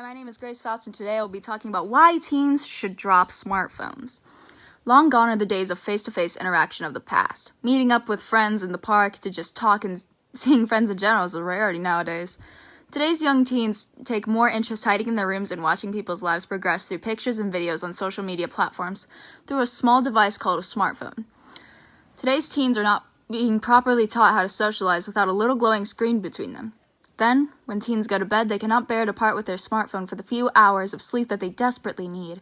Hi, my name is Grace Faust, and today I'll be talking about why teens should drop smartphones. Long gone are the days of face-to-face interaction of the past. Meeting up with friends in the park to just talk and seeing friends in general is a rarity nowadays. Today's young teens take more interest hiding in their rooms and watching people's lives progress through pictures and videos on social media platforms through a small device called a smartphone. Today's teens are not being properly taught how to socialize without a little glowing screen between them. Then, when teens go to bed, they cannot bear to part with their smartphone for the few hours of sleep that they desperately need.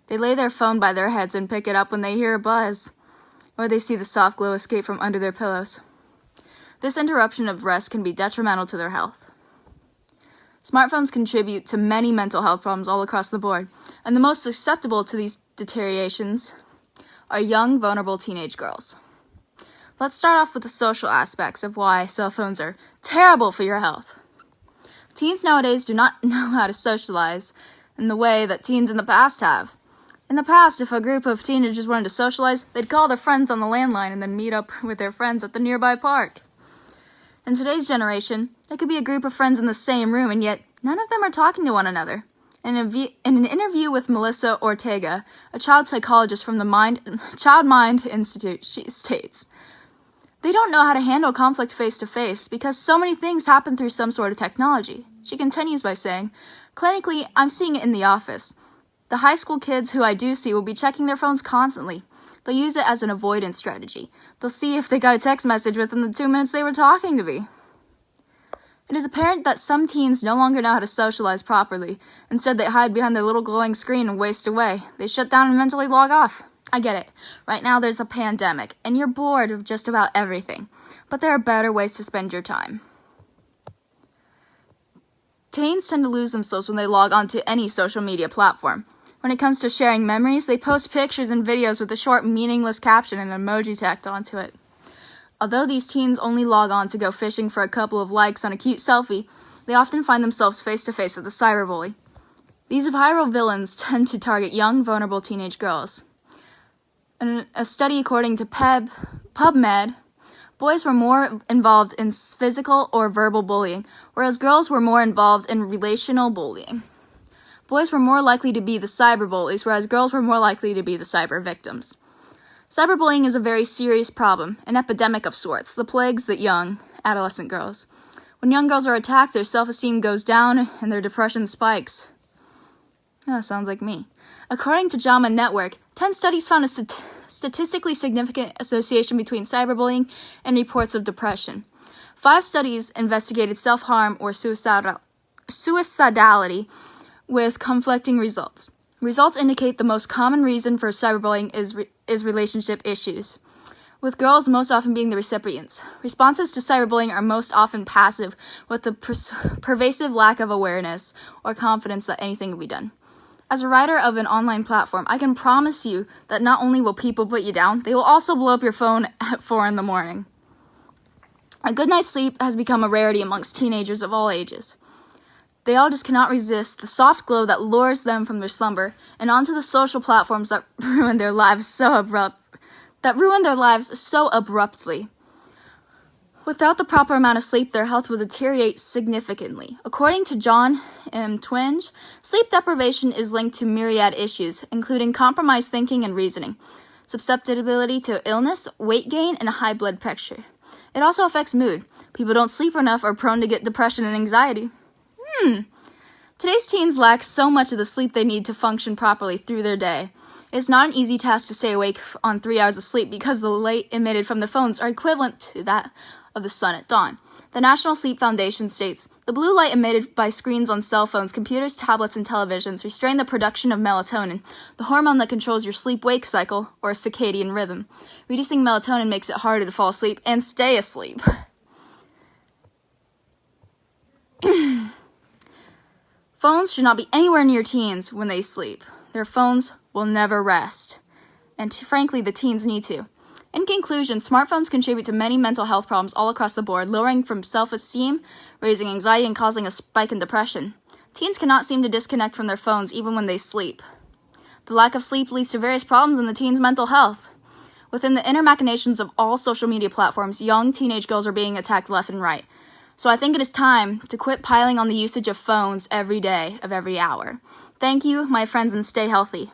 They lay their phone by their heads and pick it up when they hear a buzz, or they see the soft glow escape from under their pillows. This interruption of rest can be detrimental to their health. Smartphones contribute to many mental health problems all across the board, and the most susceptible to these deteriorations are young, vulnerable teenage girls. Let's start off with the social aspects of why cell phones are terrible for your health. Teens nowadays do not know how to socialize in the way that teens in the past have. In the past, if a group of teenagers wanted to socialize, they'd call their friends on the landline and then meet up with their friends at the nearby park. In today's generation, there could be a group of friends in the same room, and yet none of them are talking to one another. In an interview with Melissa Ortega, a child psychologist from the Child Mind Institute, she states, "They don't know how to handle conflict face-to-face because so many things happen through some sort of technology." She continues by saying, "Clinically, I'm seeing it in the office. The high school kids who I do see will be checking their phones constantly. They'll use it as an avoidance strategy. They'll see if they got a text message within the 2 minutes they were talking to me." It is apparent that some teens no longer know how to socialize properly. Instead, they hide behind their little glowing screen and waste away. They shut down and mentally log off. I get it. Right now there's a pandemic, and you're bored of just about everything. But there are better ways to spend your time. Teens tend to lose themselves when they log onto any social media platform. When it comes to sharing memories, they post pictures and videos with a short, meaningless caption and an emoji tacked onto it. Although these teens only log on to go fishing for a couple of likes on a cute selfie, they often find themselves face-to-face with a cyberbully. These viral villains tend to target young, vulnerable teenage girls. In a study according to PubMed, boys were more involved in physical or verbal bullying, whereas girls were more involved in relational bullying. Boys were more likely to be the cyberbullies, whereas girls were more likely to be the cyber victims. Cyberbullying is a very serious problem, an epidemic of sorts that plagues the young, adolescent girls. When young girls are attacked, their self-esteem goes down and their depression spikes. Sounds like me. According to JAMA Network, 10 studies found a statistically significant association between cyberbullying and reports of depression. 5 studies investigated self-harm or suicidality with conflicting results. Results indicate the most common reason for cyberbullying is relationship issues, with girls most often being the recipients. Responses to cyberbullying are most often passive, with a pervasive lack of awareness or confidence that anything can be done. As a writer of an online platform, I can promise you that not only will people put you down, they will also blow up your phone at 4 in the morning. A good night's sleep has become a rarity amongst teenagers of all ages. They all just cannot resist the soft glow that lures them from their slumber and onto the social platforms that ruin their lives so abruptly. Without the proper amount of sleep, their health will deteriorate significantly. According to John M. Twenge, sleep deprivation is linked to myriad issues, including compromised thinking and reasoning, susceptibility to illness, weight gain, and a high blood pressure. It also affects mood. People don't sleep enough are prone to get depression and anxiety. Today's teens lack so much of the sleep they need to function properly through their day. It's not an easy task to stay awake on 3 hours of sleep because the light emitted from their phones are equivalent to that of the sun at dawn. The National Sleep Foundation states, "The blue light emitted by screens on cell phones, computers, tablets, and televisions restrain the production of melatonin, the hormone that controls your sleep-wake cycle, or circadian rhythm. Reducing melatonin makes it harder to fall asleep and stay asleep." Phones should not be anywhere near teens when they sleep. Their phones will never rest. And frankly, the teens need to. In conclusion, smartphones contribute to many mental health problems all across the board, lowering from self-esteem, raising anxiety, and causing a spike in depression. Teens cannot seem to disconnect from their phones even when they sleep. The lack of sleep leads to various problems in the teens' mental health. Within the inner machinations of all social media platforms, young teenage girls are being attacked left and right. So I think it is time to quit piling on the usage of phones every day of every hour. Thank you, my friends, and stay healthy.